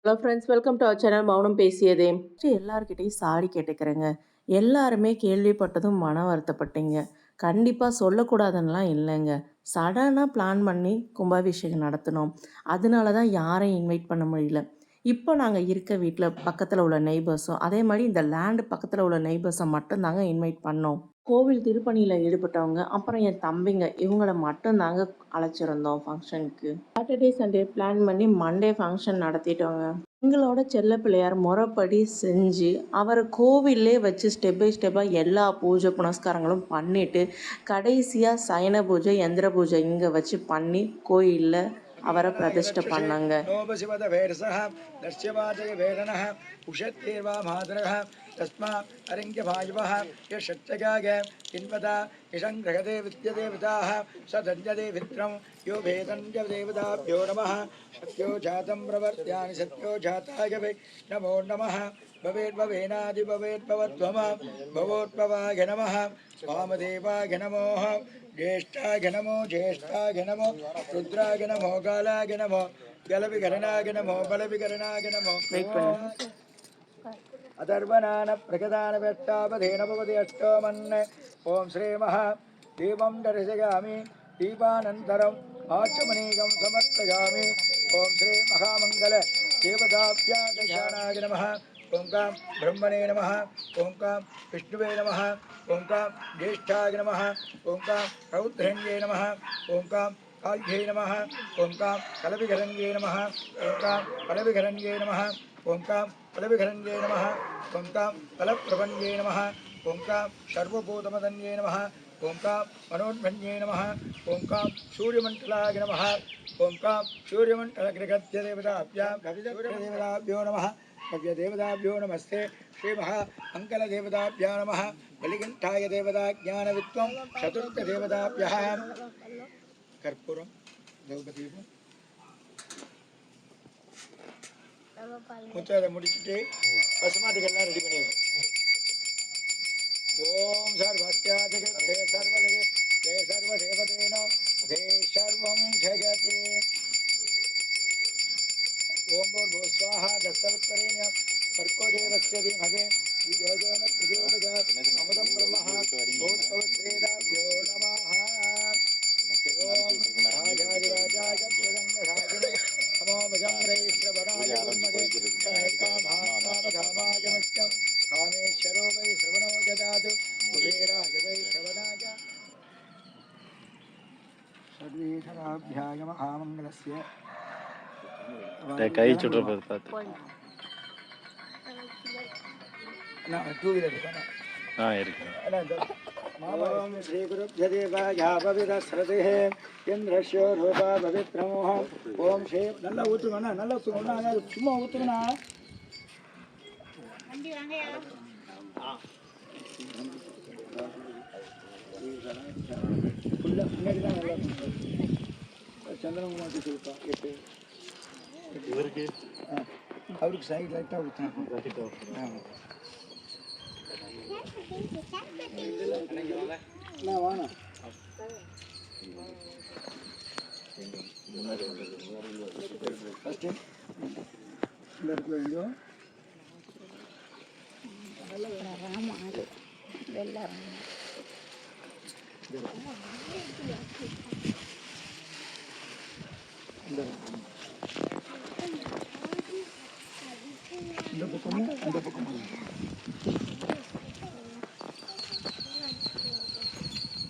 Hello friends, welcome to our channel Mounam Pesiyadhe. எல்லார்கிட்டையும் sorry கேட்டுக்கிறேங்க. எல்லாருமே கேள்விப்பட்டதும் மன வருத்தப்பட்டீங்க. கண்டிப்பாக சொல்லக்கூடாதுன்னெலாம் இல்லைங்க. சடனாக பிளான் பண்ணி கும்பாபிஷேகம் நடத்தினோம். அதனால தான் யாரையும் இன்வைட் பண்ண முடியல. இப்போ நாங்கள் இருக்க வீட்டில் பக்கத்தில் உள்ள நெய்பர்ஸும் அதே மாதிரி இந்த லேண்டு பக்கத்தில் உள்ள நெய்பர்ஸை மட்டும்தாங்க இன்வைட் பண்ணோம். கோவில் திருப்பணியில் ஈடுபட்டவங்க, அப்புறம் என் தம்பிங்க இவங்கள மட்டும்தாங்க அழைச்சிருந்தோம் ஃபங்க்ஷனுக்கு. சாட்டர்டே சண்டே பிளான் பண்ணி மண்டே ஃபங்க்ஷன் நடத்திட்டோங்க. எங்களோட செல்ல பிள்ளையார் முறைப்படி செஞ்சு அவரை கோவிலே வச்சு ஸ்டெப் பை ஸ்டெப்பாக எல்லா பூஜை புனஸ்காரங்களும் பண்ணிவிட்டு கடைசியாக சயன பூஜை யந்திர பூஜை இங்கே வச்சு பண்ணி கோயிலில் அவரை பிரதிஷ்டை பண்ணாங்க. तस्मा अरिङ्ग्यभायुवः यशत्यगाग किन्वता निषङ्ग्रहते विद्यदेवताः स दञ्जते वित्रं यो भेदञ्जदेवताभ्यो नमः सत्यो जातं प्रवर्त्यानि सत्यो जाताय वै नमो नमः भवेद्भवेनादिभवेद्भवद्भव भवोद्भवाय नमः वामदेवाय नमो ज्येष्ठाय नमो ज्येष्ठाय नमो रुद्राय नमो कालाय नमो गलविकरणाय नमो बलविकरणाय नमो अधर्वनान प्रगदान व्यक्तापधेन भवति अष्टमन्ने ओम श्री महा दीपं दर्शयामि दीपानन्तरम् आचमनीकं समर्पयामि ओम श्री महामंगल देवताभ्याय नमः ओम काम ब्रह्मणे नमः ओम काम विष्णुवे नमः ओम काम ज्येष्ठाय नमः ओम काम रौद्रण्ये नमः ओम काम काल्ये नमः ओम काम कलविकरण्ये नमः ओम काम कलविकरण्ये नमः ओम काम कलविकरण्ये नमः ओम काम कलप्रभण्ये नमः ओम काम सर्वभूतमदन्ये नमः ओम काम मनोन्मन्ये नमः ओम काम सूर्यमण्डलाय नमः ओम काम सूर्यमण्डलगृहदेवताभ्यो नमः भव्यदेवताभ्यो नमस्ते श्री महामङ्गलदेवताभ्यो नमः बलिकण्ठाय देवता ज्ञानवित्वं चतुर्थदेवताभ्यः कर्पूरं द्रौपदीपं முத்தாத முடிச்சுட்டு பசுமாட்டுக்கு எல்லாம் ரெடி பண்ணிடுவோம். ஓம் சர்வத்யாஜகே சர்வதகே ஜெய சர்வதேவதேனோ ஜெய சர்வம் ஜெகதி ஓம் பூர்வோ ஸ்வாஹா தஸ்தவத்வரேண்யம் பர்கோ தேவஸ்ய தீமஹி யோஜன பிரச்சோதயாத் அமுதம் பிரம்மஹ பூத்பவஸ்ரேதாभ्यो நமஹ ஓம் ராஜாதிராஜாய பிரதங்கராஜனே நமோ भजम्रेश्वराय उन्मगे कामाय मुख्यं कामेश्वरो वै श्रवणो ददातु कुबेराय वै श्रवणाय सर्वेश्वराभ्याय महामङ्गलस्य कई चुटर पड़ता ना टू व्हीलर हाँ यार ओम श्री गुरुभ्यो देवाय पवित्रस्रतेः इन्द्रस्यो रूपा पवित्रमोह ओम श्री नल्ला ஊத்துங்கண்ணா நல்லா ஊத்துங்கண்ணா சும்மா ஊத்துங்கண்ணா வண்டி வாங்கயா ஃபுல்லா முன்னாடி தான் நல்லா சந்திரகுமார் சொல்லுப்பா எட்டு இவருக்கு அவருக்கு சைடு லைட்டாக ஊற்றுனா நான் வாங்க ஃபஸ்ட்டு இந்த இடத்துல எங்கோ ராமாடு வெள்ளை இந்த பக்கமும் அந்த பக்கமும்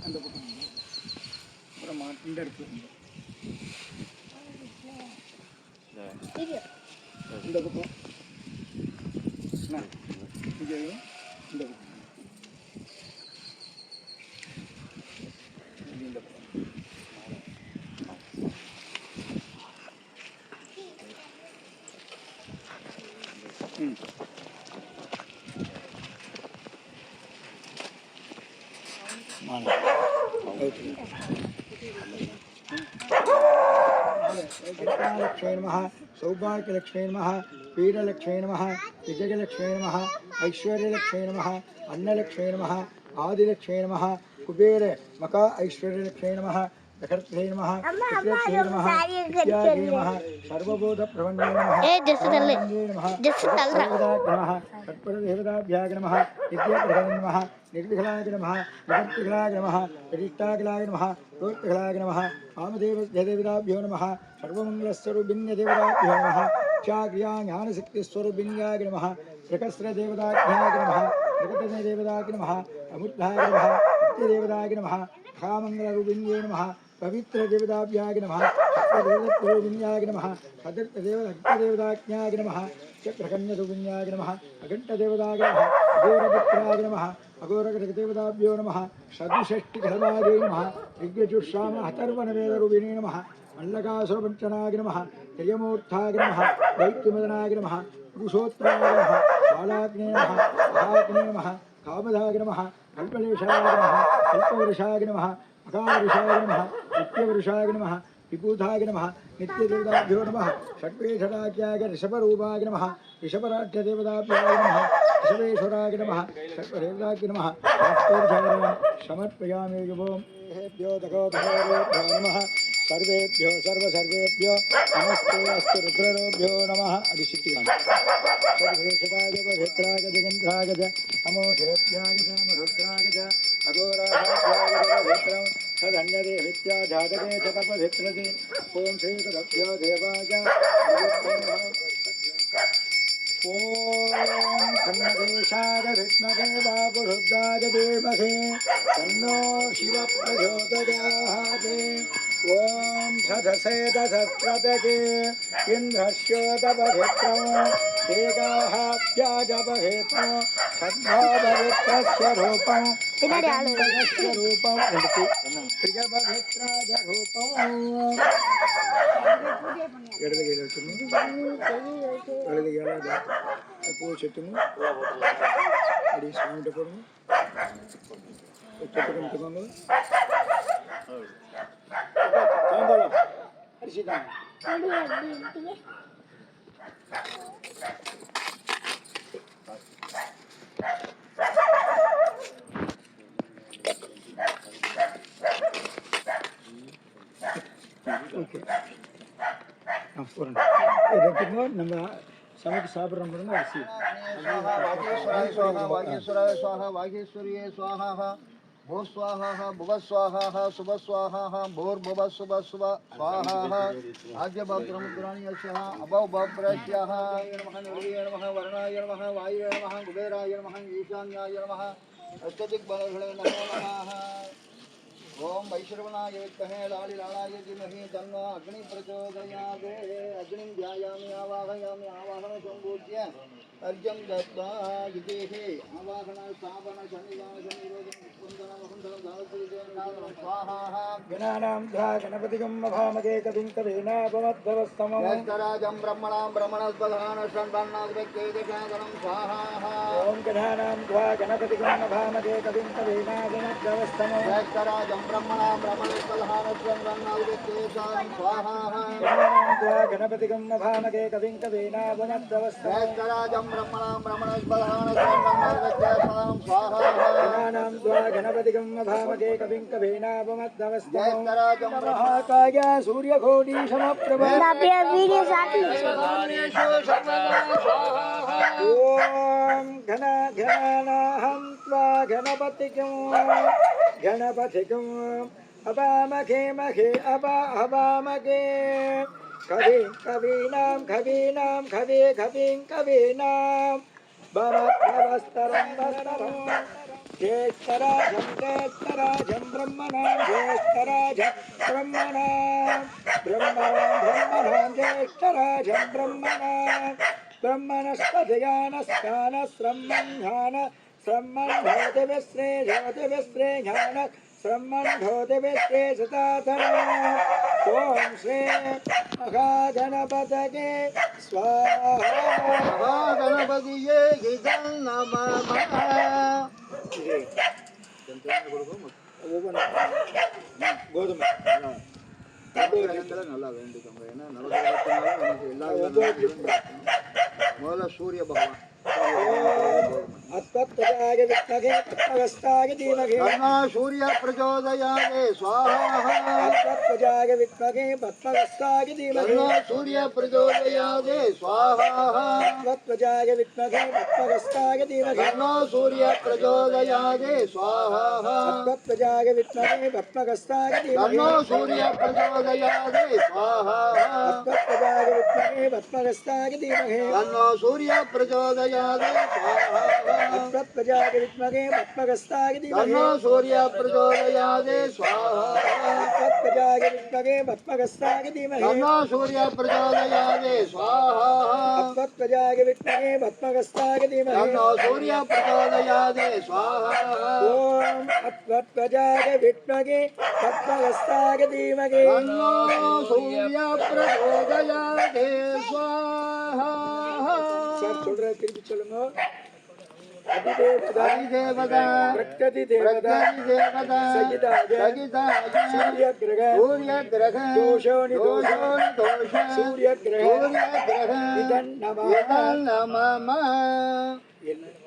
அந்த பக்கம் அப்புறம் இந்த இடத்துல இந்த பக்கம் இங்கேயும் இந்த பக்கம் இந்த பக்கம் लक्ष्मी नमः सौभाग्यलक्ष्मी नमः वीरलक्ष्मी नमः विजयलक्ष्मी नमः ऐश्वर्यलक्ष्मी नमः अन्नलक्ष्मी नमः आदिलक्ष्मी नमः कुबेर मका ऐश्वर्यलक्ष्मी नमः दखर्त्रे नमः विक्रेत्रे नमः विद्याये नमः सर्वबोधप्रवण्ये नमः ब्रह्मानन्दे नमः देवताभ्यः नमः तत्परदेवताभ्याय नमः नित्यप्रभवे नमः निर्विघ्नाय नमः निवर्तिघ्नाय नमः प्रतिष्ठाघ्नाय नमः प्रोक्तघ्नाय नमः वामदेवदेवताभ्यो नमः सर्वमङ्गलस्वरूपिण्यदेवताभ्यो नमः चाक्रिया ज्ञानशक्तिस्वरूपिण्याय नमः प्रकस्रदेवताभ्याय नमः प्रकटदेवताय नमः अमुद्धाय नमः नित्यदेवताय नमः महामङ्गलरूपिण्ये नमः पवित्रदेवताभ्याय नमः सत्यदेवतरूपिण्याय नमः सत्यदेवताज्ञाय नमः चक्रकन्यरूपिण्याय नमः अघण्टदेवताय नमः अघोरपुत्राय नमः अघोरगृहदेवताभ्यो नमः षड्षष्टिघनाय नमः ऋग्यजुष्साम अथर्वणवेदरूपिणे नमः मल्लकासुरपञ्चनाय नमः त्रियमूर्धाय नमः दैत्यमदनाय नमः पुरुषोत्तराय नमः बालाग्ने नमः महाग्ने नमः कामदाय नमः कल्पलेशाय नमः कल्पवृषाय नमः अकालवृषाय नमः नित्यवृषाय नमः विभूताय नमः नित्यदेवताभ्यो नमः षड्वेषणाख्याय ऋषभरूपाय नमः ऋषभराज्यदेवताभ्याय नमः ऋषभेश्वराय नमः सर्वदेवताभ्यो नमः नमः समर्पयामि युवोभ्यो दगोभ्यो नमः सर्वेभ्यो सर्वसर्वेभ्यो नमस्ते अस्तु रुद्ररोभ्यो नमः अभिषिक्तिकान् सर्वेषदाय पवित्राय जगन्धाय च अमोषेभ्याय च रुद्राय च अघोराय पवित्रं सदन्यदेहित्या जातके च तपवित्रते ॐ श्रीगुरुभ्यो देवाय ॐ तन्नदेशाय विद्महे वापुरुद्धाय धीमहि तन्नो शिवः प्रचोदयात् ॐ सदसेदसत्रतके इन्द्रस्योतपवित्रम् एकाहाप्याजपवित्रं सद्भाववित्रस्य रूपं अखण्डस्य रूपं प्रियपवित्राज रूपम् இடது கையில் வச்சுக்கணும் வலது கையில் பூ வச்சுக்கணும் அப்படி சாமிகிட்ட போடுங்க தொட்டு கும்பிட்டுக்கோங்க தாம்பாளம் அரிசி தாங்க ஓகே நம்ம சமைச்சு சாப்பிட்றோம் பாருங்க அரிசி वागेश्वराय स्वाहा वागेश्वराय स्वाहा वागेश्वरीय स्वाहा भो स्वाहा भुव स्वाहा शुभ स्वाहा भोर्भुव शुभ शुभ स्वाहा आद्यभद्रमुद्राणि यस्यः अभवभद्रस्यः नमः निर्वये नमः वर्णाय नमः वायुवे नमः कुबेराय नमः ईशान्याय नमः अष्टदिग्बलधरे नमो नमः ओम वैश्रवणाय विद्महे लालिलालाय धीमहि तन्नो अग्नि प्रचोदयात् अग्निं ध्यायामि आवाहयामि आवाहनं सम्पूज्य अर्घ्यं दत्त्वा युधेः आवाहन स्थापन शनिदान शनिरोधन कुन्दन वकुन्दनं धावतीर्जनां स्वाहा गणानां ध्वा गणपतिगं मभामगे कविं कवीनापमद्भवस्तमं ज्येष्ठराजं ब्रह्मणां ब्रह्मणस्पदान षण्वर्णाद्वैकेदशादनं स्वाहा ॐ गणानां ध्वा गणपतिगं मभामगे कविं कवीनापमद्भवस्तमं ज्येष्ठराजं ब्रह्मणां ब्रह्मणस्पदान षण्वर्णाद्वैकेदशादनं स्वाहा गणानां ध्वा गणपतिगं मभामगे कविं कवीनापमद्भवस्तमं ज्येष्ठराजं ब्रह्मणां ब्रह्मणस्पदान षण्वर्णाद्वैकेदशादनं स्वाहा गणानां ध्वा गणपतिगं मभामगे कविं कवीनापमद्भवस्तमं ज्येष्ठराजं महाकाय सूर्यकोटिसमप्रभ ॐ घनाहं त्वा गणपतिगं अपामखे मखे अपामखे कवीनां कवीनां भवस्तरं ज्येष्ठराजं ब्रह्मणां ज्येष्ठराजं ब्रह्मणां ब्रह्मणस्पदयानस्कानस्रम्मञ्ஞான ज्योतिविश्रे ज्ञान ज्योतिविश्रे सतातन ॐ श्री महागणपतये स्वाहा गणपतिये इदं नमः கோதுமை நல்லா வேண்டிக்கோங்க ஏன்னா நவகிரகத்தினால நமக்கு எல்லா விதமான முதல்ல சூரிய பகவான் अस्मत्प्रजाय विद्महे पद्महस्ताय धीमहि तन्नो सूर्य प्रचोदयात् स्वाहा अस्मत्प्रजाय विद्महे पद्महस्ताय धीमहि तन्नो सूर्य प्रचोदयात् स्वाहा अस्मत्प्रजाय विद्महे पद्महस्ताय धीमहि तन्नो सूर्य प्रचोदयात् स्वाहा अस्मत्प्रजाय विद्महे पद्महस्ताय धीमहि तन्नो सूर्य प्रचोदयात् स्वाहा अस्मत्प्रजाय विद्महे पद्महस्ताय धीमहि तन्नो सूर्य प्रचोदयात् स्वाहा अस्मत्प्रजाय विद्महे पद्महस्ताय धीमहि तन्नो सूर्य प्रचोदयात् स्वाहा अस्मत्प्रजाय विद्महे पद्महस्ताय धीमहि तन्नो सूर्य प्रचोदयात् स्वाहा अस्मत्प्रजाय विद्महे पद्महस्ताय धीमहि तन्नो सूर्य प्रचोदयात् स्वाहा ॐ अस्मत्प्रजाय विद्महे पद्महस्ताय धीमहि तन्नो सूर्य प्रचोदयात् स्वाहा சார் சொல்ற திருப்பி சொல்லுங்க அதிதேவதா அதிதேவதா பிரக்யதி தேவதா பிரத்யதிதேவதா சகிதாய சகிதாய சூரிய கிரக சூரிய கிரக தோஷோனி தோஷ தோஷ சூரிய கிரக சூரிய கிரக இதன் நம இதன் நமம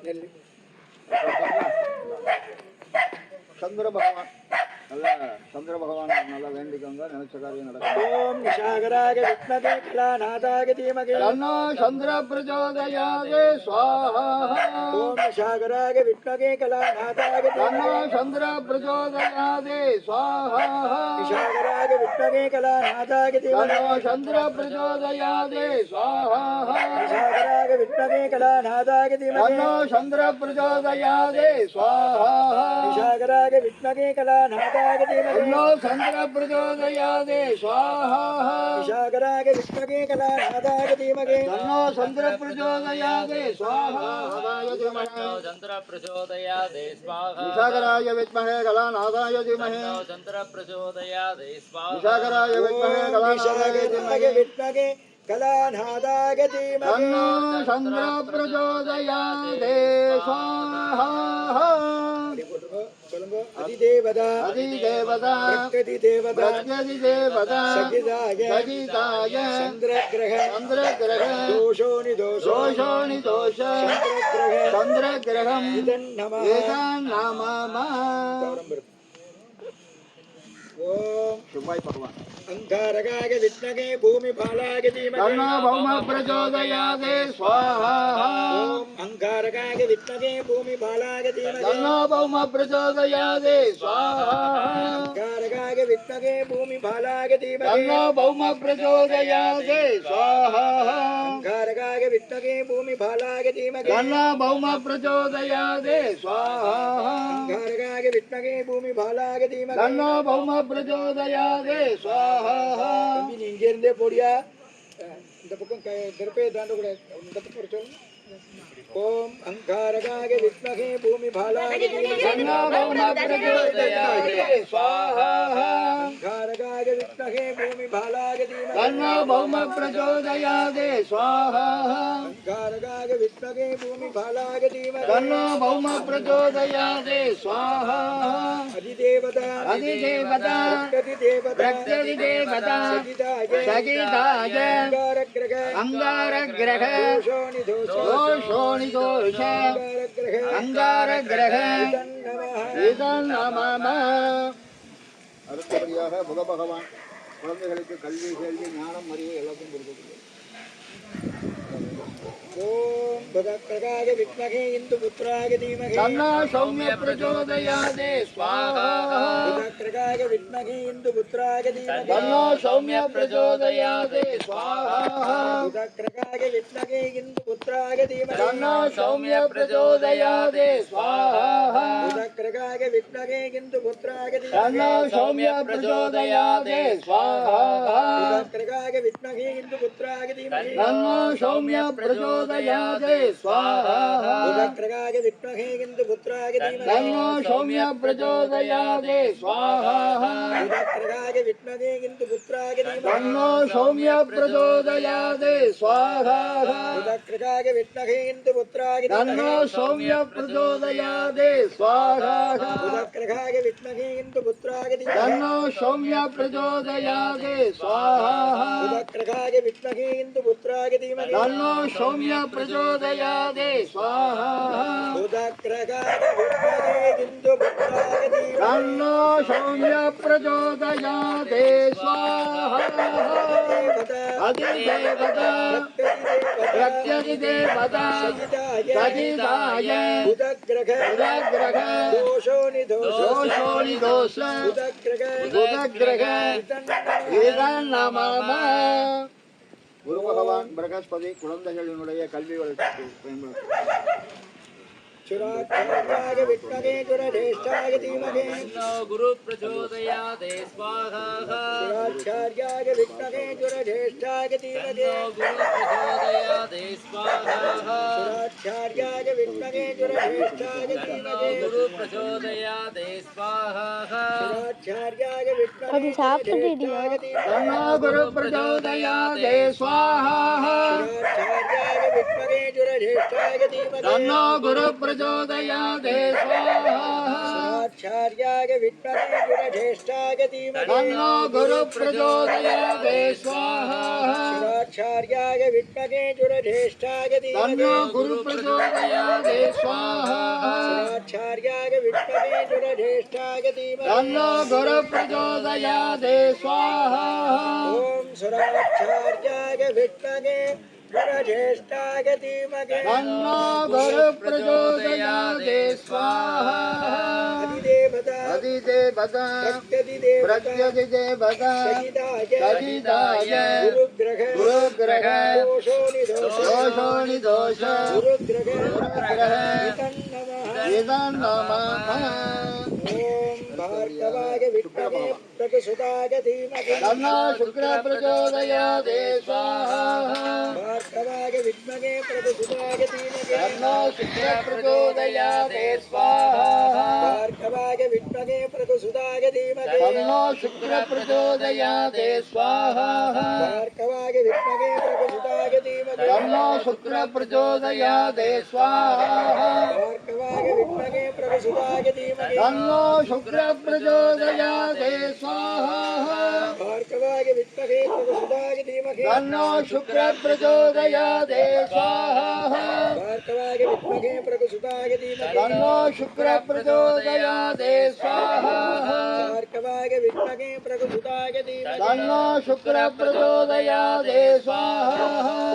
நெல் சந்திர பகவான் நல்ல சந்திர பகவான் நல்லா வேண்டிக்கோங்க நினைச்ச காரியம் நடக்கும் ஓம் நிஷாகராக வித்மகே கலாநாதாய தீமகே தன்னோ சந்திர பிரச்சோதயாத் ஸ்வாஹா ஓம் நிஷாகராக வித்மகே கலாநாதாய தன்னோ தீமகே சந்திர பிரச்சோதயாத் ஸ்வாஹா நிஷாகராக வித்மகே கலாநாதாய தீமகே தன்னோ சந்திர பிரச்சோதயாத் ஸ்வாஹா நிஷாகராக வித்மகே கலாநாதாய தீமகே தன்னோ சந்திர பிரச்சோதயாத் ஸ்வாஹா நிஷாகராக வித்மகே கலாநாதாய தீமகே தன்னோ சந்திர பிரச்சோதயாத் ஸ்வாஹா நிஷாகராக வித்மகே கலாநாதாய தீமகே தன்னோ சந்திர பிரச்சோதயாத் ஸ்வாஹா चंद्र प्रचोदयादे स्वाहा நிஷாகராய வித்மஹே கலாநாதாய தீமஹி चंद्र प्रचोदयादे स्वाहा நிஷாகராய வித்மஹே கலாநாதாய நிஷாகராக தீமஹி வித்மகே கலாநாதாய தீமகே தன்னோ சந்திர பிரச்சோதயாத் ஸ்வாஹா சொல்லுங்க அதிதேவதா அதிதேவதா பிரக்யதி தேவதா பிரத்யதிதேவதா சகிதாய சகிதாய சந்திர கிரக சந்திர கிரக தோஷோனி தோஷ தோஷோனி தோஷ சந்திர கிரக சந்திர கிரகம் இதன் நம ஏதான் நமம ஓம் சுபாய் பகவான் அங்காரகாய வித்மகே பூமி பாலாய தீமகே தன்னோ பௌம பிரச்சோதயாத் ஸ்வாஹா ஓம் அங்காரகாய வித்மகே பூமி பாலாய தீமகே தன்னோ பௌம பிரச்சோதயாத் ஸ்வாஹா அங்காரகாய வித்மகே பூமி பாலாய தீமகே தன்னோ பௌம பிரச்சோதயாத் ஸ்வாஹா அங்காரகாய வித்மகே பூமி பாலாய தீமகே தன்னோ பௌம பிரச்சோதயாத் ஸ்வாஹா அங்காரகாய வித்மகே பூமி பாலாய தீமகே தன்னோ பௌம பிரச்சோதயாத் ஸ்வாஹா தம்பி நீ இங்க இருந்தே போடியா இந்த பக்கம் கருப்பையை தாண்ட கூட இந்த பக்கம் சொல்லு ஓம் அங்காரகாய வித்மகே பூமி பாலாய தீமகே தன்னோ பௌம பிரச்சோதயாத் ஸ்வாஹா அங்காரகாய வித்மகே பூமி பாலாய தீமகே தன்னோ பௌம பிரச்சோதயாத் ஸ்வாஹா அங்காரகாய வித்மகே பூமி பாலாய தீமகே தன்னோ பௌம பிரச்சோதயாத் ஸ்வாஹா அதிதேவதா அதிதேவதா பிரக்யதிதேவதா பிரத்யதிதேவதா சகிதாய சகிதாய அங்காரகிரக அங்கார கிரக தோஷோனி தோஷ தோஷோனி தோஷ அங்காரகிரக அங்கார கிரக இதன் நமः இதன் நமம அடுத்தபடியாக புக பகவான் குழந்தைகளுக்கு கல்வி கேள்வி ஞானம் அறிவு எல்லாத்தையும் கொடுக்கக்கூடிய ஓம் பகத்ரகாய வித்மகே இந்து புத்ராய தீமகே தன்னோ சௌமிய பிரச்சோதயாத் ஸ்வாஹா பகத்ரகாய வித்மகே இந்து புத்ராய தீமகே தன்னோ சௌமிய பிரச்சோதயாத் ஸ்வாஹா பகத்ரகாய வித்மகே இந்து புத்ராய தீமகே தன்னோ சௌமிய பிரச்சோதயாத் ஸ்வாஹா பகத்ரகாய வித்மகே இந்து புத்ராய தீமகே தன்னோ சௌமிய பிரச்சோதயாத் ஸ்வாஹா பகத்ரகாய வித்மகே இந்து புத்ராய தீமகே தன்னோ சௌமிய பிரச்சோதயாத் ஸ்வாஹா பகத்ரகாய வித்மகே இந்து புத்ராய தீமகே தன்னோ சௌமிய பிரச்சோதயாத் ஸ்வாஹா பகத்ரகாய வித்மகே இந்து புத்ராய தீமகே தன்னோ சௌமிய பிரச்சோதயாத் ஸ்வாஹா பகத்ரகாய वत्सराय विद्महे इन्दुपुत्राय तन्नो सौम्य प्रचोदयात् स्वाहा बुधग्रहाय विद्महे इन्दुपुत्राय तन्नो सौम्य प्रचोदयात् स्वाहा बुधग्रहाय विद्महे इन्दुपुत्राय धीमहि तन्नो सौम्य प्रचोदयात् स्वाहा बुधग्रहाय विद्महे इन्दुपुत्राय धीमहि तन्नो सौम्य प्रचोदयात् स्वाहा अधिदेवता प्रत्यधिदेवता सजिताय बुधग्रह दोषो निदोष बुधग्रह इदं नमः குரு பகவான் பிரகஸ்பதி குழந்தைகளினுடைய கல்வி வளர்ச்சிக்கு चुराचार्याय विद्महे चुरज्येष्ठाय धीमहि गुरु प्रचोदयात् स्वाहा चुराचार्याय विद्महे चुरज्येष्ठाय धीमहि गुरु प्रचोदयात् स्वाहा चुराचार्याय विद्महे चुरज्येष्ठाय धीमहि गुरु प्रचोदयात् स्वाहा चुराचार्याय विद्महे चुरज्येष्ठाय धीमहि तन्नो गुरु प्रचोदयात् स्वाहा चुराचार्याय विद्महे चुरज्येष्ठाय धीमहि तन्नो गुरु प्रचोदयात् स्वाहा चुराचार्याय विद्महे चुरज्येष्ठाय धीमहि तन्नो गुरु प्रचोदयात् स्वाहा चुराचार्याय विद्महे चुरज्येष्ठाय धीमहि तन्नो गुरु प्रचोदयात् स्वाहा चुराचार्याय विद्महे चुरज्येष्ठाय धीमहि तन्नो गुरु प्रचोदयात् स्वाहा ओम सुराचार्याय विद्महे चुरज्येष्ठाय धीमहि तन्नो गुरु प्रचोदयात् स्वाहा अधिदेवता अधिदेवता प्रत्यधिदेवता सहिताय गुरुग्रह दोषो निदोष गुरुग्रह इदं नमः ओम भार्गवाय विद्महे प्रचोदयाय धीमहि तन्नो शुक्र प्रचोदयात् स्वाहा भार्गवाय विद्महे प्रचोदयाय धीमहि तन्नो शुक्र प्रचोदयात् स्वाहा भार्गवाय विद्महे प्रचोदयाय धीमहि तन्नो शुक्र प्रचोदयात् स्वाहा भार्गवाय विद्महे प्रचोदयाय धीमहि तन्नो शुक्र प्रचोदयात् स्वाहा भार्गवाय विद्महे प्रचोदयाय धीमहि तन्नो शुक्र प्रचोदयात् स्वाहा भार्गवाय विद्महे प्रचोदयाय धीमहि तन्नो शुक्र प्रचोदयात् स्वाहा भार्गवाय विद्महे प्रचोदयाय धीमहि तन्नो शुक्र प्रचोदयात् स्वाहा भार्गवाय विद्महे प्रचोदयाय धीमहि तन्नो शुक्र प्रचोदयात् स्वाहा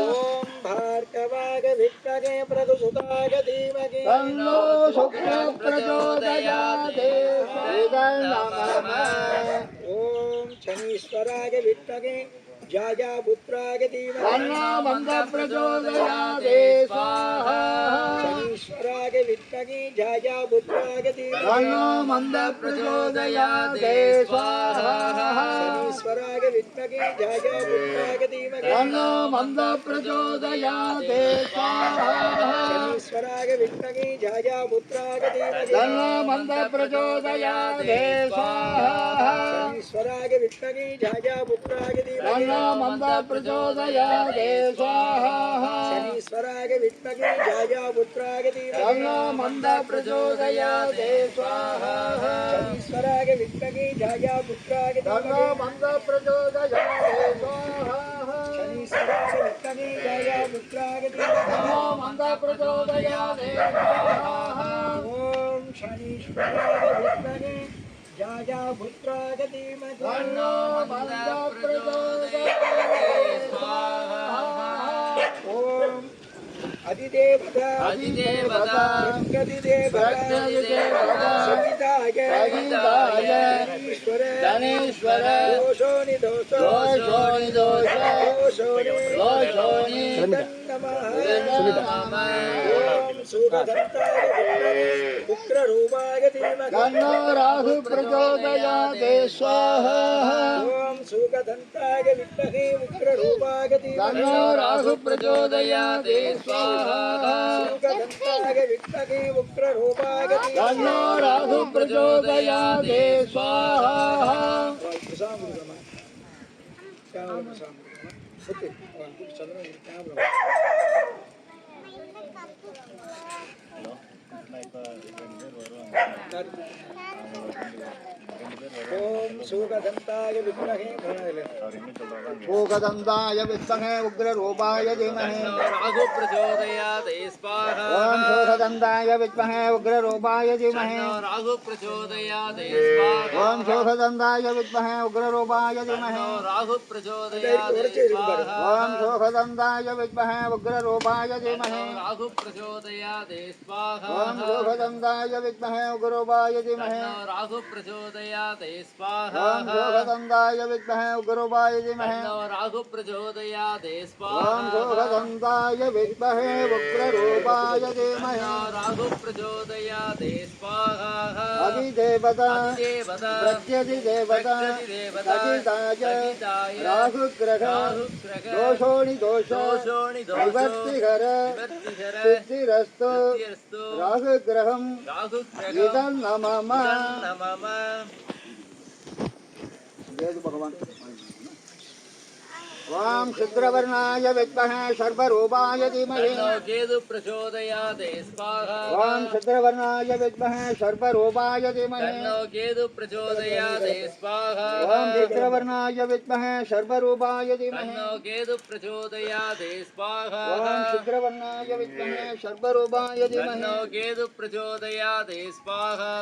ओम भार्गवाय विद्महे प्रचोदयाय धीमहि तन्नो शुक्र प्रचोदयात् इदं नमः ओम शनीश्वराय विद्महे जायापुत्राय धीमहि तन्नो मन्द प्रचोदयात् स्वाहा शनीश्वराय विद्महे जायापुत्राय धीमहि तन्नो मन्द प्रचोदयात् स्वाहा शनीश्वराय विद्महे जायापुत्राय धीमहि तन्नो मन्द प्रचोदयात् स्वाहा शनीश्वराय विद्महे जायापुत्राय धीमहि तन्नो मन्द प्रचोदयात् स्वाहा शनीश्वराय विद्महे जायापुत्राय धीमहि तन्नो मन्द प्रचोदयात् स्वाहा शनीश्वराय विद्महे जायापुत्राय धीमहि तन्नो मन्द प्रचोदयात् स्वाहा शनीश्वराय विद्महे जायापुत्राय तन्नो धीमहि मन्द प्रचोदयात् स्वाहा शनीश्वराय विद्महे जायापुत्राय धीमहि तन्नो मन्द प्रचोदयात् स्वाहा ओम शनीश्वराय विद्महे जायापुत्राय धीमहि तन्नो मन्द प्रचोदयात् स्वाहा ओम अधिदेवता अधिदेवता प्रत्यधिदेवता सहिताय धनेश्वर दोषो निदोष दोषो नमः ओम सुगंधाय उग्ररूपाय धीमहि तन्नो राहु प्रचोदयात् स्वाहा ओम सुगंधाय विद्महे उग्ररूपाय धीमहि तन्नो राहु प्रचोदयात् स्वाहा सुगंधाय विद्महे उग्ररूपाय धीमहि तन्नो राहु प्रचोदयात् स्वाहा ஓம் சூகதந்தாய வித்மஹே भूगदन्ताय विद्महे उग्ररूपाय धीमहि राहु प्रचोदयात् स्वाहा ओम शोधदन्ताय विद्महे उग्ररूपाय धीमहि राहु प्रचोदयात् स्वाहा ओम शोधदन्ताय विद्महे उग्ररूपाय धीमहि राहु प्रचोदयात् स्वाहा ओम शोधदन्ताय विद्महे उग्ररूपाय धीमहि राहु प्रचोदयात् स्वाहा ओम शोधदन्ताय विद्महे उग्ररूपाय धीमहि राहु प्रचोदयात् स्वाहा ओम शोधदन्ताय विद्महे उग्ररूपाय धीमहि राहु प्रचोदयात् ओम स्वाहा शोधदन्ताय विद्महे उग्ररूपाय धीमहि राहु प्रचोदयात् स्वाहा अधिदेवता देवता प्रत्यधिदेवता सहिताय राहुग्रह दोषोणि विवर्तिहर सिद्धिरस्तु राहुग्रहं इदं नमः जय भगवान वाम शुक्रवर्णाय विद्महे सर्वरूपाय धीमहि केतु प्रचोदयात् स्वाहा वाम शुक्रवर्णाय विद्महे सर्वरूपाय धीमहि केतु प्रचोदयात् स्वाहा वाम शुक्रवर्णाय विद्महे सर्वरूपाय धीमहि केतु प्रचोदयात् स्वाहा वाम शुक्रवर्णाय विद्महे सर्वरूपाय धीमहि केतु प्रचोदयात् स्वाहा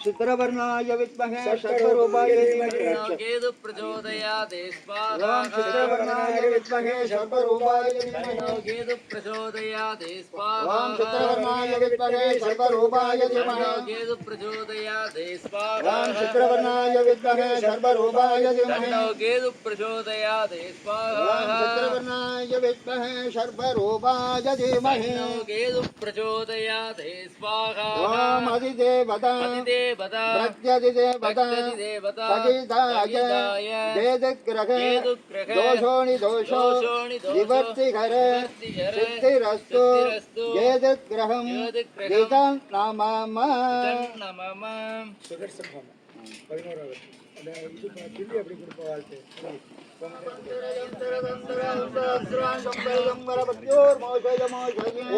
शुक्रवर्णाय विद्महे सर्वरूपाय धीमहि केतु प्रचोदयात् स्वाहा वाम शुक्रवर्णाय विद्महे सर्वरूपाय धीमहि केतु प्रचोदयात् स्वाहा वाम शुक्रवर्णाय विद्महे सर्वरूपाय धीमहि केतु प्रचोदयात् स्वाहा वाम शुक्रवर्णाय विद्महे सर्वरूपाय धीमहि केतु प्रचोदयात् स्वाहा वाम शुक्रवर्णाय विद्महे सर्वरूपाय धीमहि केतु प्रचोदयात् स्वाहा वाम अधिदेवता देवता प्रत्यधिदेवता देवता सहिताय वेदग्रह दोषोणि विवर्तिहर सिद्धिरस्तु वेदग्रहं गीतं नमः नमः சுதர்சன் ஹோமம் 11வது அந்த இது சொல்லி அப்படி கொடுப்ப வாழ்த்து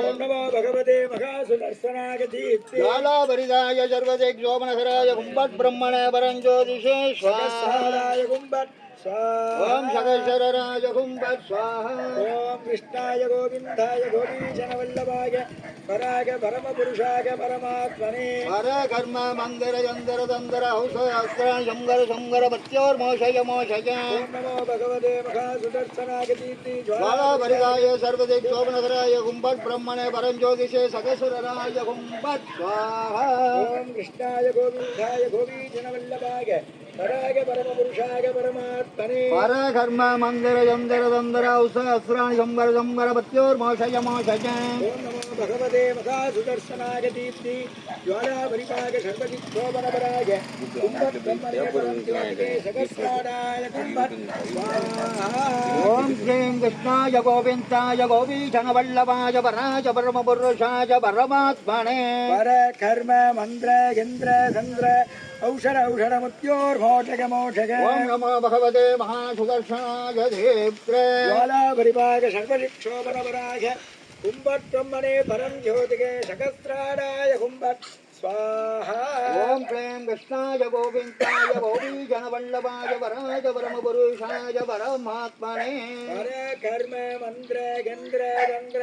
ஓம் நமோ பகவதே மகாசுதர்சனாய தீப்தி ज्वालाभरिदाय सर्वदिग्शोभनकराय कुम्भट ब्रह्मणे परञ्ज्योतिषे स्वाहा சகசாராய கும்பட் स्वाहा ओम सकलशरराय कुम्भट स्वाहा ओम कृष्णाय गोविंदाय गोपीजनवल्लभाय पराग परमपुरुषाय परमात्मने हर कर्म मंदिर यंदर दंदर हौस अस्त्र शंकर शंकर बच्चोर मोशय मोशय ओम नमो भगवते महासुदर्शनाय दीप्ति ज्वालाभरिदाय सर्वदिग्शोभनकराय कुम्भट ब्रह्मणे परञ्ज्योतिषे सकलशरराय कुम्भट स्वाहा ओम कृष्णाय गोविंदाय गोपीजनवल्लभाय पराग परमपुरुषाय परमात्मने हर कर्म मंदिर यंदर दंदर हौस अस्त्र शंकर शंकर बच्चोर मोशय मोशय ओम नमो भगवते महासुदर्शनाय दीप्ति ज्वाला परिपाक सर्वदिक्शोभनपराय कुम्भट ब्रह्मणे परमज्योतिषे सहस्राणाय कुम्भट स्वाहा ओम श्रीं कृष्णाय गोविन्दाय गोपीजनवल्लभाय वराय परमपुरुषाय परमात्मने पर कर्म मंत्र यंत्र तंत्र औषध मुत्योर्मोषक मोषक ओम नमो भगवते महासुदर्शनाय दीप्त्रे ज्वाला परिपाक सर्वदिक्शोभनपराय कुम्भट ब्रह्मणे परम ज्योतिके सहस्राणाय कुम्भट स्वाहा ओम क्लीं कृष्णाय गोविन्दाय गोपीजनवल्लभाय वराय परमपुरुषाय परमात्मने पर कर्म मंत्र यंत्र तंत्र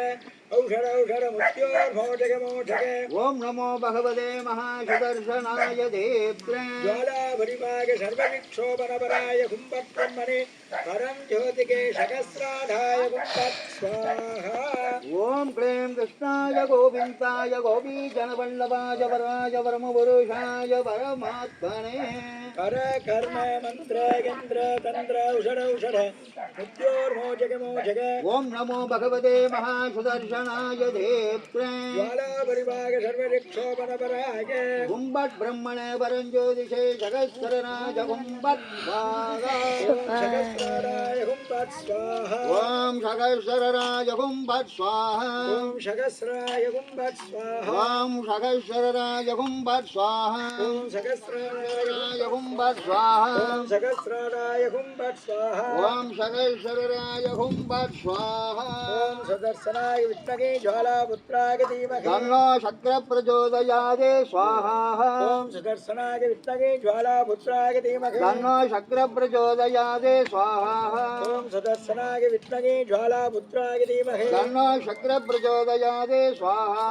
औषध मुत्योर्मोषक मोषक ओम नमो भगवते महासुदर्शनाय दीप्त्रे ज्वाला परिपाक सर्वदिक्शोभनपराय कुम्भट ब्रह्मणे परम ज्योतिके सहस्राणाय कुम्भट स्वाहा ओम क्लीं कृष्णाय गोविन्दाय गोपीजनवल्लभाय वराय परमपुरुषाय परमात्मने पर कर्म मंत्र यंत्र तंत्र औषध मुत्योर्मोषक मोषक ओम नमो भगवते महासुदर्शनाय दीप्त्रे ज्वाला परिपाक सर्वदिक्शोभनपराय कुम्भट ब्रह्मणे परञ्ज्योतिषे सहस्रराज कुम्भट स्वाहा सहस्राणाय कुम्भट स्वाहा ओम सहस्रराज कुम्भट स्वाहा ओम सहस्राय कुम्भट स्वाहा ओम सहस्रराज सहस्राराय हुं फट् स्वाहा ओम सहस्राराय हुं फट् स्वाहा ओम सहस्राराय हुं फट् स्वाहा ओम सहस्राराय हुं फट् स्वाहा ओम सदर्शनाय विद्महे ज्वालापुत्राय धीमहि तन्नो शक्र प्रचोदयात् स्वाहा ओम सदर्शनाय विद्महे ज्वालापुत्राय धीमहि तन्नो शक्र प्रचोदयात् स्वाहा ओम सदर्शनाय विद्महे ज्वालापुत्राय धीमहि तन्नो शक्र प्रचोदयात् स्वाहा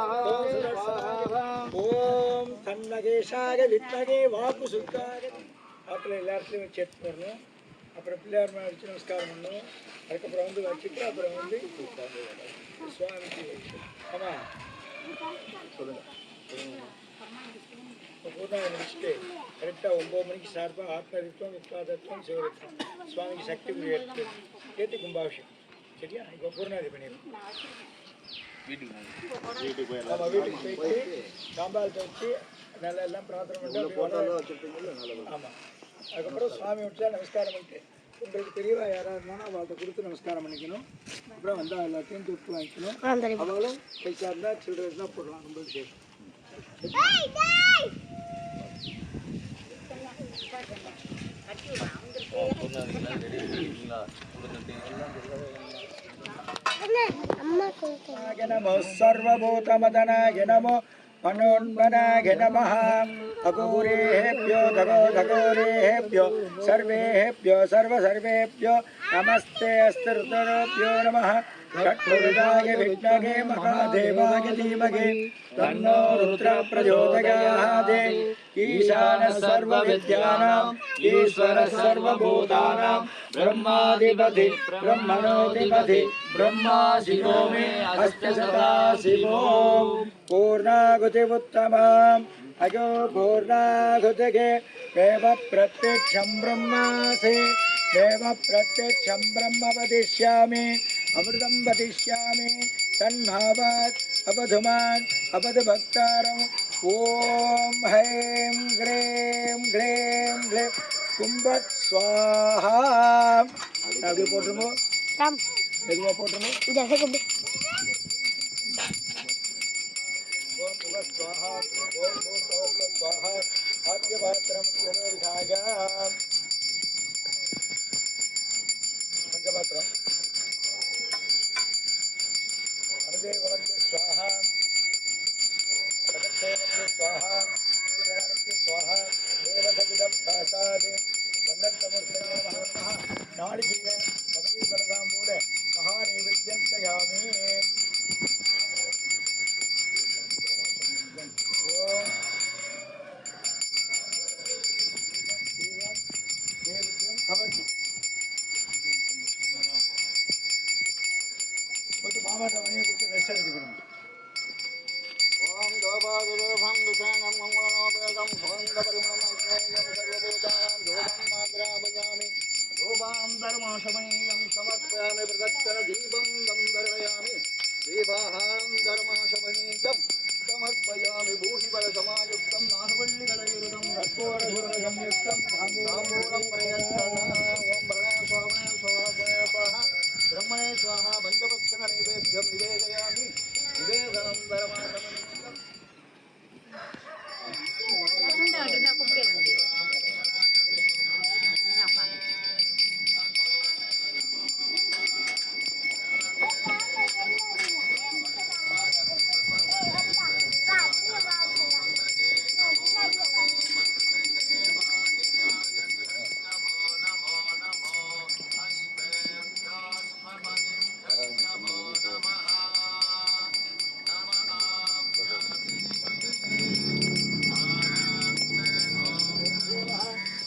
ओम तन्नगेशाय विद्महे वाकुसुताय அப்புறம் எல்லாத்தையும் வச்சு எடுத்து வரணும். அப்புறம் பிள்ளையார் மேலே வச்சு நமஸ்காரம் பண்ணணும். அதுக்கப்புறம் வந்து வச்சுட்டு அப்புறம் வந்து சுவாமிக்கு ஆமாம் சொல்லுங்கள் இப்போ பூர்ணாவை முடிச்சுட்டு கரெக்டாக 9 மணிக்கு சார்பாக ஆத்மரித்வம் வித்வாதத்துவம் சிவரித்வம் சுவாமிக்கு சக்தி குறி எடுத்து ஏற்றி கும்பாபிஷேகம் சரியா? இப்போ பூர்ணாதி பண்ணிடணும். ஆமாம் வீட்டுக்கு போயிட்டு சாம்பால் வச்சு நல்லா எல்லாம் பிரார்த்தனை பண்ணி ஆமாம் அதுக்கப்புறம் சுவாமி விட்டு நமஸ்காரம் பண்ணிட்டு உங்களுக்கு தெரியவா யாராக இருந்தாலும் அவள்கிட்ட கொடுத்து நமஸ்காரம் பண்ணிக்கணும். அப்புறம் வந்தால் எல்லாத்தையும் தூக்கு வாங்கிக்கணும். அவங்களும் பைசா இருந்தால் சில்லறை தான் போடலாம். ரொம்ப விசேஷம். நமோ சர்வபூதமதனாய நமோ मनोन्मनाय नमः अघोरेभ्यो धगोरेभ्यो सर्वेभ्यो सर्वेभ्यो नमस्ते अस्तिरुद्रेभ्यो नमः षट्पुरुषाय विद्महे महादेवाय धीमहि तन्नो रुद्रः प्रचोदयात् ईशानः सर्वविद्यानाम् ईश्वरः सर्वभूतानां ब्रह्माधिपति ब्रह्मणोऽधिपति ब्रह्मा शिवो मे अस्य सदा शिवो पूर्णाहुतिमुत्तमाम् अयो पूर्णाहुतिगे देव प्रत्यक्षं ब्रह्मासि देव प्रत्यक्षं ब्रह्म वदिष्यामि अमृतं वदिष्यामि तन्भावात् अपधुमान् अपधभक्तारम् ॐ हैं ग्रें ग्रें ग्ले कुम्भत् स्वाहा आगे पोटमो राम एदुवा पोटमो जैसे कुम्भ ओम कुम्भत् स्वाहा ओम भूतोक्त स्वाहा आद्यपात्रं विधाय पंचपात्रं अनुदेववत्य स्वाहा जगत्सेवत्य स्वाहा विद्यावत्य स्वाहा देवसविदप्रासादे सन्नद्धमूर्तये नमः नालिकेय कदली बलदाम्बूले महानैवेद्यं दयामि ओम नैवेद्यं भवति तो मामा तमने कुछ ऐसा नहीं करूँगा ओम दोबागिरेभं दुषाणं मंगलोपेदं भवन्तपरिमलं स्नेहं सर्वभूतानां धूपं माग्रापयामि धूपां धर्माशमनीयं समर्पयामि प्रदक्षिण दीपं दर्शयामि दीपाहारं धर्माशमनीयं समर्पयामि भूषिबलसमायुक्तं नासवल्लिकलयुतं कर्पूरसुरसंयुक्तं ताम्बूलं प्रयच्छना ओम प्रणय स्वाहा ब्रह्मणे स्वाहा पंचभक्षण नैवेद्यं निवेदयामि निवेदनं धर्माशमनीयम्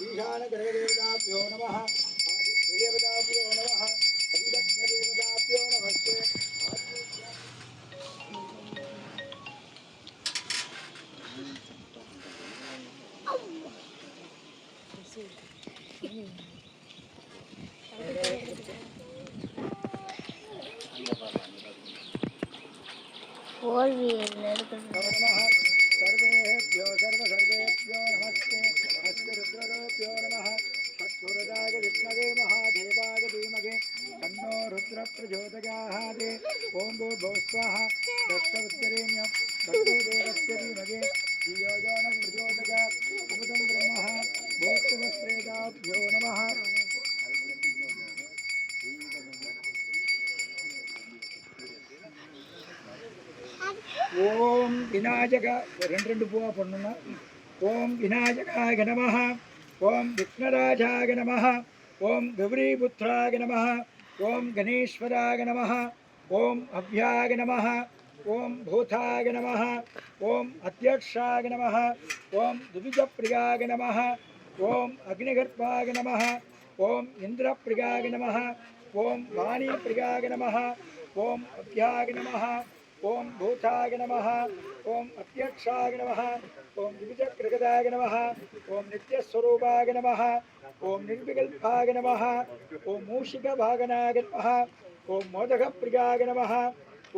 ईशानग्रहदेवताभ्यो नमः आदित्यदेवताभ्यो नमः अधिदक्षदेवताभ्यो नमस्ते नमः सर्वेभ्यो सर्वेभ्यो नमस्ते अस्य रुद्रभ्यो नमः षट्पुरुषाय विद्महे महादेवाय धीमहि तन्नो रुद्रः प्रचोदयात् ॐ भूर्भुवः स्वः दक्षवत्सरेण्यं भर्गो देवस्य धीमहि श्रीयोजन प्रचोदक अमृतं ब्रह्म भूत्वस्त्रेदाभ्यो नमः ஓம் விநாயக ரெண்டு பூவா பண்ணணும்னா ஓம் விநாயகாய நமः ஓம் விக்னராஜாய நமः ஓம் கௌரிபுத்ராய நமः ஓம் கணேஸ்வராய நமः ஓம் அவ்யாய நமः ஓம் பூதாய நமः ஓம் அத்யக்ஷாய நமः ஓம் துவிஜப்பிரியாய நமः ஓம் அக்னிகர்ப்பாய நமः ஓம் இந்திரப்பிரியாய நமः ஓம் வாணிப்பிரியாய நமः ஓம் அவ்யாய நமः ओम भूताय नमः ओम अत्यक्षाय नमः ओम द्विजकृगदाय नमः ओम नित्यस्वरूपाय नमः ओम निर्विकल्पाय नमः ओम मूषिकभागनाय नमः ओम मोदकप्रियाय नमः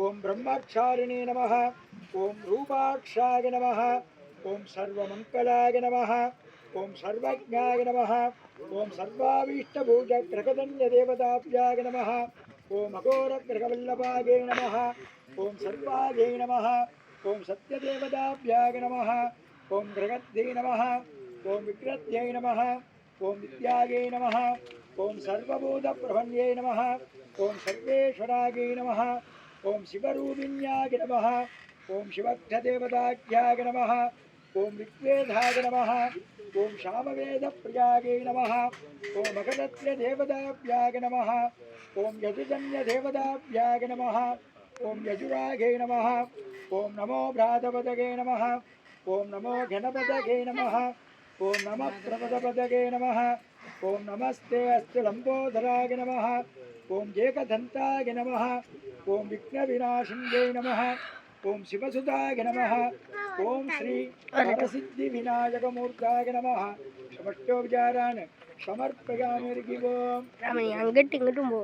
ओम ब्रह्माक्षारिणे नमः ओम रूपाक्षाय नमः ओम सर्वमङ्गलाय नमः ओम सर्वज्ञाय नमः ओम सर्वाभीष्टभूजग्रगदन्यदेवताभ्याय नमः ओम अघोरग्रहवल्लभाय नमः ओम सर्वायै नमः ओम सत्यदेवताभ्याय नमः ओम ग्रगद्यै नमः ओम विक्रत्यै नमः ओम विद्यायै नमः ओम सर्वभूतप्रभन्यै नमः ओम सर्वेश्वरायै नमः ओम शिवरूपिण्याय नमः ओम शिवक्षदेवताभ्याय नमः ओम ऋग्वेदाय नमः ओम सामवेदप्रियायै नमः ओम मकरत्वदेवताभ्याय नमः ओम यजुजन्यदेवताभ्याय नमः ओम यजुरागे नमः ओम नमो भ्रातपदगे नमः ओम नमो घनपदगे नमः ओम नमः प्रपदपदगे नमः ओम नमस्ते अस्तु लंबोदराय नमः ओम एकदन्ताय नमः ओम विघ्नविनाशिन्ये नमः ओम शिवसुताय नमः ओम श्री वरसिद्धिविनायकमूर्ताय नमः समष्टोपचारान् समर्पयामि ऋगिवोम ராமணி அங்கிட்டு இங்கிட்டும் போ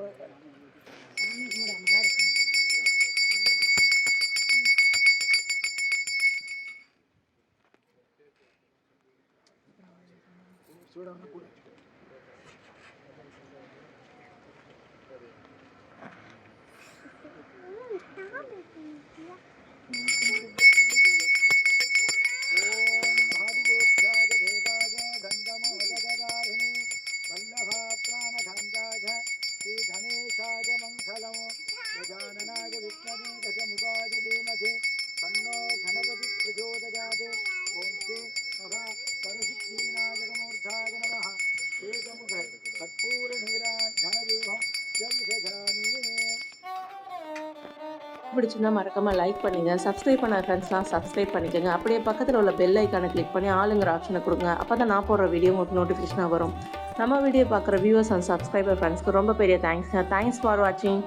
गजाननाय विष्णवे गजमुखाय धीमहि तन्नो गणपति प्रचोदयात् ओम श्री महा परसिद्धिविनायकमूर्ताय नमः एकमुख कर्पूरनीराजनदीपं जविषजामि பிடிச்சிருந்தா மறக்காமல் லைக் பண்ணுங்கள். சப்ஸ்கிரைப் பண்ண ஃப்ரெண்ட்ஸ்லாம் சப்ஸ்கிரைப் பண்ணிக்கோங்க. அப்படியே பக்கத்தில் உள்ள பெல் ஐக்கானை கிளிக் பண்ணி ஆளுங்கிற ஆப்ஷனை கொடுங்க. அப்போ தான் நான் போடுற வீடியோ உங்களுக்கு நோட்டிஃபிகேஷனாக வரும். நம்ம வீடியோ பார்க்குற வியூவர்ஸ் அண்ட் சப்ஸ்கிரைபர் ஃப்ரெண்ட்ஸ்க்கு ரொம்ப பெரிய தேங்க்ஸ் ஃபார் வாட்சிங்.